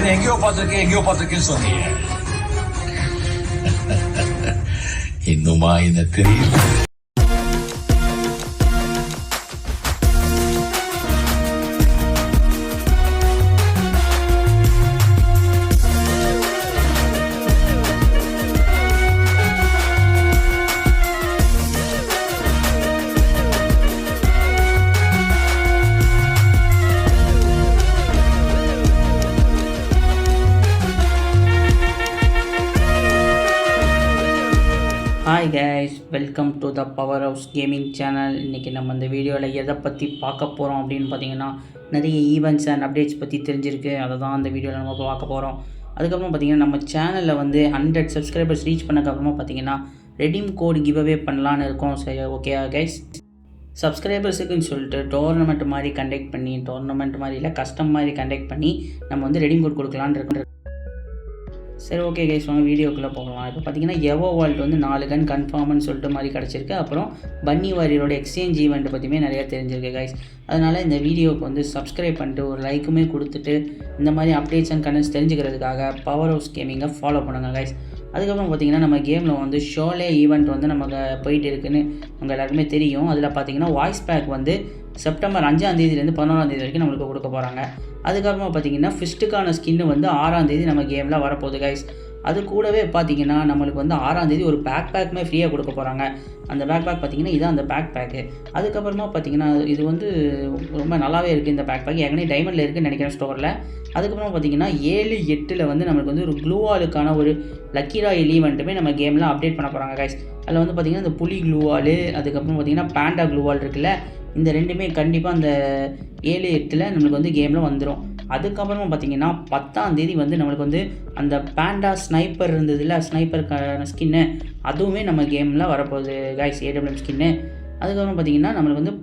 என்ன எங்கேயோ பார்த்திருக்கேன்னு சொன்னீங்க. இன்னுமா என்ன தெரியல. Hi guys, welcome to the power house gaming channel. இன்றைக்கி நம்ம இந்த வீடியோவில் எதை பற்றி பார்க்க போகிறோம் அப்படின்னு பார்த்தீங்கன்னா, நிறைய ஈவெண்ட்ஸ் அண்ட் அப்டேட்ஸ் பற்றி தெரிஞ்சிருக்கு. அதை தான் இந்த வீடியோவில் நம்ம பார்க்க போகிறோம். அதுக்கப்புறம் பார்த்திங்கன்னா, நம்ம சேனலில் வந்து 100 சப்ஸ்கிரைபர்ஸ் ரீச் பண்ணக்கப்புறமா பார்த்திங்கன்னா ரெடீம் கோட் கிவ் அவே பண்ணலான்னு இருக்கோம். சரி, ஓகே கைஸ். சப்ஸ்கிரைபர்ஸுக்குன்னு சொல்லிட்டு டோர்னமெண்ட் மாதிரி கண்டக்ட் பண்ணி, டோர்னமெண்ட் மாதிரி இல்லை கஸ்டம் மாதிரி கண்டக்ட் பண்ணி நம்ம வந்து ரெடீம் கோட் கொடுக்கலான்னு இருக்கோம். சரி, ஓகே கைஸ், வாங்க வீடியோக்குள்ளே போகலாம். இப்போ பார்த்தீங்கன்னா எவோ வேர்ல்டு வந்து 4 கன் கன்ஃபார்ம்னு சொல்லிட்டு மாதிரி கிடச்சிருக்கு. அப்புறம் பன்னி வாரியரோட எக்ஸ்சேஞ்ச் ஈவெண்ட் பற்றியுமே நிறையா தெரிஞ்சிருக்கு கைஸ். அதனால் இந்த வீடியோவுக்கு வந்து சப்ஸ்கிரைப் பண்ணிட்டு ஒரு லைக்குமே கொடுத்துட்டு இந்த மாதிரி அப்டேட்ஸ் அண்ட் கண்டென்ட்ஸ் தெரிஞ்சுக்கிறதுக்காக பவர் ஹவுஸ் கேமிங்கை ஃபாலோ பண்ணுங்கள் கைஸ். அதுக்கப்புறம் பார்த்திங்கன்னா, நம்ம கேமில் வந்து ஷோலே ஈவெண்ட் வந்து நமக்கு போயிட்டு இருக்குன்னு உங்கள் எல்லாருக்குமே தெரியும். அதில் பார்த்திங்கன்னா வாய்ஸ் பேக் வந்து செப்டம்பர் 5ஆம் தேதியிலேருந்து 11ஆம் தேதி வரைக்கும் நம்மளுக்கு கொடுக்க போகிறாங்க. அதுக்கப்புறமா பார்த்திங்கன்னா ஃபிஸ்ட்டுக்கான ஸ்கின்னு வந்து 6ஆம் தேதி நம்ம கேமில் வரப்போகுது கைஸ். அது கூடவே பார்த்திங்கன்னா நம்மளுக்கு வந்து 6ஆம் தேதி ஒரு பேக்குமே ஃப்ரீயாக கொடுக்க போகிறாங்க. அந்த பேக் பார்த்திங்கன்னா இதான் அந்த பேக்கு. அதுக்கப்புறமா பார்த்திங்கன்னா இது வந்து ரொம்ப நல்லாவே இருக்குது. இந்த பேக் ஏற்கனவே டைமண்டில் இருக்குதுன்னு நினைக்கிறேன் ஸ்டோரில். அதுக்கப்புறமா பார்த்திங்கன்னா 7/8 வந்து நம்மளுக்கு வந்து ஒரு க்ளூவாலுக்கான ஒரு லக்கி ராயல் ஈவெண்ட்டுமே நம்ம கேமில் அப்டேட் பண்ண போகிறாங்க கைஸ். அதில் வந்து பார்த்திங்கன்னா இந்த புலி க்ளூவால், அதுக்கப்புறம் பார்த்திங்கன்னா பேண்டா க்ளூவால் இருக்குல்ல, இந்த ரெண்டுமே கண்டிப்பாக அந்த 7/8 நம்மளுக்கு வந்து கேமில் வந்துடும். அதுக்கப்புறமா பார்த்திங்கன்னா 10ஆம் தேதி வந்து நம்மளுக்கு வந்து அந்த பேண்டா ஸ்னைப்பர் இருந்ததுல, ஸ்னைப்பருக்கான ஸ்கின்னு அதுவுமே நம்ம கேமில் வரப்போகுது கைஸ், AWM ஸ்கின்னு. அதுக்கப்புறம் பார்த்திங்கன்னா நம்மளுக்கு வந்து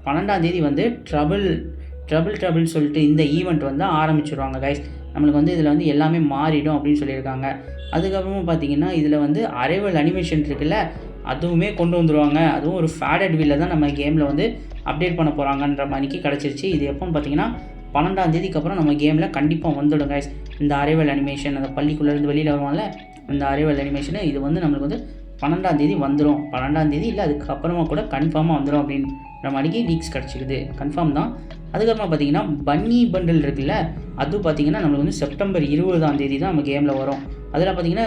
12ஆம் தேதி வந்து ட்ரபிள் சொல்லிட்டு இந்த ஈவெண்ட் வந்து ஆரம்பிச்சிடுவாங்க கைஸ். நம்மளுக்கு வந்து இதில் வந்து எல்லாமே மாறிடும் அப்படின்னு சொல்லியிருக்காங்க. அதுக்கப்புறமா பார்த்திங்கன்னா இதில் வந்து அரைவல் அனிமேஷன் இருக்குல்ல, அதுவுமே கொண்டு வந்துடுவாங்க. அதுவும் ஒரு ஃபேடட் வீலில் தான் நம்ம கேமில் வந்து அப்டேட் பண்ண போகிறாங்கன்ற மாதிரிக்கு கிடச்சிருச்சு. இது எப்போன்னு பார்த்தீங்கன்னா 12ஆம் தேதிக்கு அப்புறம் நம்ம கேமில் கண்டிப்பாக வந்துடும் கைஸ். இந்த அரைவல் அனிமேஷன், அந்த பள்ளிக்குள்ளேருந்து வெளியில் வருவாங்கல்ல, இந்த அரைவல் அனிமேஷனு இது வந்து நம்மளுக்கு வந்து 12ஆம் தேதி வந்துடும். 12ஆம் தேதி இல்லை அதுக்கப்புறமா கூட கன்ஃபார்மாக வந்துடும் அப்படின்ற மாதிரிக்கு லீக்ஸ் கிடச்சிக்குது, கன்ஃபார்ம் தான். அதுக்கப்புறமா பார்த்திங்கன்னா பன்னி பண்டில் இருக்குல்ல, அது பார்த்திங்கன்னா நம்மளுக்கு வந்து செப்டம்பர் 20ஆம் தேதி தான் நம்ம கேமில் வரும். அதில் பார்த்திங்கன்னா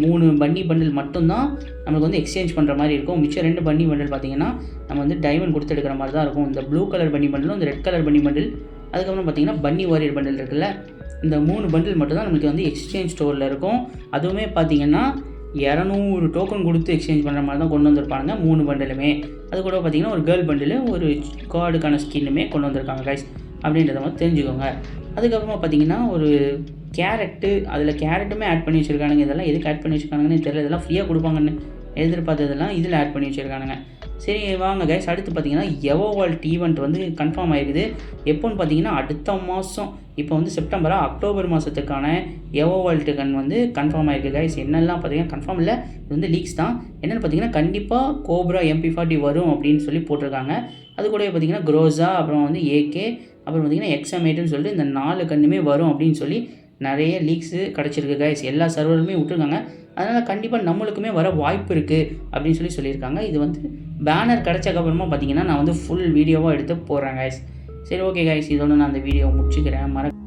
மூணு பன்னி பண்டில் மட்டும்தான் நம்மளுக்கு வந்து எக்ஸ்சேஞ்ச் பண்ணுற மாதிரி இருக்கும். மிச்சம் 2 பன்னி பண்டில் பார்த்திங்கன்னா நம்ம வந்து டைமண்ட் கொடுத்து எடுக்கிற மாதிரி தான் இருக்கும். இந்த ப்ளூ கலர் பன்னி பண்டிலும் இந்த ரெட் கலர் பன்னி பண்டில், அதுக்கப்புறம் பார்த்திங்கன்னா பன்னி வாரியர் பண்டில் இருக்குல்ல, இந்த 3 பண்டில் மட்டும் தான் நம்மளுக்கு வந்து எக்ஸ்சேஞ்ச் ஸ்டோரில் இருக்கும். அதுவுமே பார்த்திங்கன்னா 200 டோக்கன் கொடுத்து எக்ஸ்சேஞ்ச் பண்ணுற மாதிரி தான் கொண்டு வந்திருப்பாங்க 3 பண்டிலுமே. அது கூட பார்த்திங்கன்னா ஒரு கேர்ள் பண்டில், ஒரு கார்டுக்கான ஸ்கின்னுமே கொண்டு வந்திருக்காங்க கைஸ், அப்படின்றத மாதிரி தெரிஞ்சுக்கோங்க. அதுக்கப்புறமா பார்த்திங்கன்னா ஒரு கேரட்டு, அதில் கேரட்டுமே ஆட் பண்ணி வச்சுருக்கானுங்க. இதெல்லாம் எதுக்கு ஆட் பண்ணி வச்சுருக்கானுங்கன்னு தெரியல. இதெல்லாம் ஃப்ரீயாக கொடுப்பாங்கன்னு எதிர்பார்த்ததெல்லாம் இதில் ஆட் பண்ணி வச்சுருக்கானுங்க. சரி வாங்க கைஸ், அடுத்து பார்த்திங்கன்னா எவோ வேர்ல்ட் ஈவெண்ட் வந்து கன்ஃபார்ம் ஆகிருக்குது. எப்போன்னு பார்த்திங்கன்னா அடுத்த மாதம், இப்போ வந்து அக்டோபர் மாதத்துக்கான எவோ வேர்ல்டு கன் வந்து கன்ஃபார்ம் ஆகிருக்கு கைஸ். என்னெல்லாம் பார்த்திங்கன்னா கன்ஃபார்ம் இல்லை, இது வந்து லீக்ஸ் தான். என்னென்னு பார்த்திங்கன்னா கண்டிப்பாக கோப்ரா MP40 வரும் அப்படின்னு சொல்லி போட்டிருக்காங்க. அது கூட பார்த்திங்கன்னா க்ரோஸா, அப்புறம் வந்து AK, அப்புறம் பார்த்திங்கன்னா XM8ன்னு சொல்லிட்டு இந்த 4 கன்னுமே வரும் அப்படின்னு சொல்லி நிறைய லீக்ஸு கிடச்சிருக்கு கைஸ். எல்லா சர்வருமே விட்டுருக்காங்க. அதனால் கண்டிப்பாக நம்மளுக்குமே வர வாய்ப்பு இருக்குது அப்படின்னு சொல்லியிருக்காங்க. இது வந்து பேனர் கிடச்சக்கப்புறமா பார்த்திங்கன்னா நான் வந்து ஃபுல் வீடியோவாக எடுத்து போடுறேன் கைஸ். சரி, ஓகே கைஸ், இதோட நான் அந்த வீடியோவை முடிச்சுக்கிறேன்.